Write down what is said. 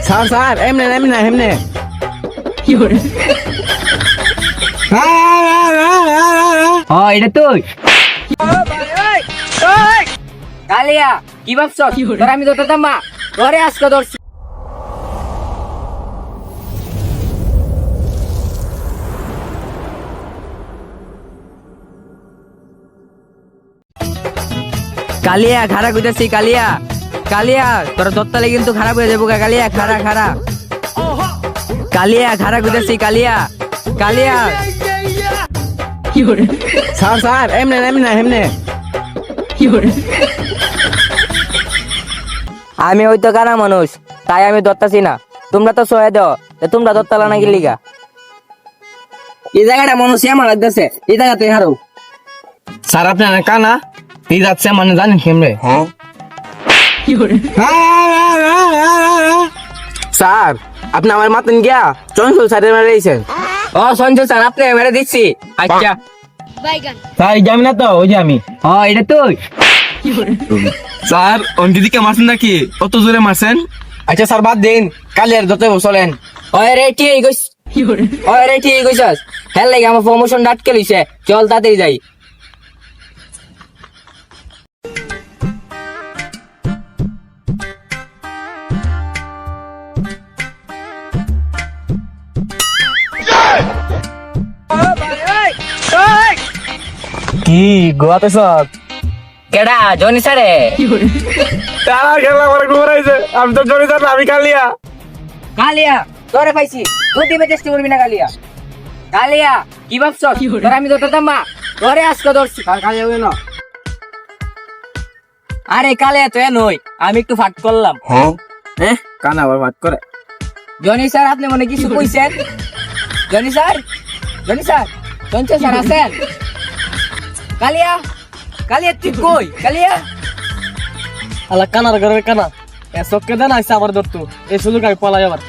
sir sir এমনে এমনে এমনে এটা তুই কালিয়া কি ভাবছ তোর আমি ধরতাম মা ধরে আজকে ধরছি কালিয়া খারাপ হইতেছি কালিয়া কালিয়া তোর দত্তালে কিন্তু খারাপ হয়ে যাবো কালিয়া খারা খারা কালিয়া খারাপ হইতেছি কালিয়া কালিয়া স্যার স্যার এমনে এমনে এমনে আমি হয়তো কানা মানুষ তাই আমি ধরতাছি না তোমরা তো সহায় দাও তোমরা ধরতালা নাকি লিগা এই জায়গাটা মানুষ আমার লাগতেছে এই জায়গাতে হারো স্যার আপনার কানা এই যাচ্ছে মানে জানেন কেমনে স্যার আপনি আমার মাতেন গিয়া চঞ্চল স্যারের মেরে দিয়েছেন ও সঞ্জয় স্যার আপনি মেরে দিচ্ছি আচ্ছা স্যার যাবি না তো ওই যে আমি এটা তুই স্যার অঞ্জিদিকে মারছেন নাকি কত জোরে মারছেন আচ্ছা স্যার বাদ দিন কালি আর যত চলেন ওই রে ঠিক কইছ ওই রে ঠিক কইছস হেল লাগি আমার প্রমোশন ডাটকে লইছে চল তাতেই যাই কি গোয়াতে সব কেডা জনি স্যারে তারা খেলা করে ঘুরাইছে আমি তো জনি স্যার আমি কালিয়া কালিয়া তোরে পাইছি তুই দিবে চেষ্টা করবি না কালিয়া কালিয়া কি ভাবছ তোর আমি ধরতাম মা ধরে আজকে ধরছি কালিয়া হইল না আরে কালিয়া তো নই আমি একটু ফাট করলাম হ্যাঁ কানা আবার বাদ করে জনি স্যার আপনি মনে কিছু কইছেন জনি স্যার সঞ্জয় স্যার আছেন কালিয়া কালিয়া তুই কই কালিয়া আলা কানার ঘরের কানা এ চক্কে দেন আইসা আমার দত্ত এই সুযোগ আমি পলাই আবার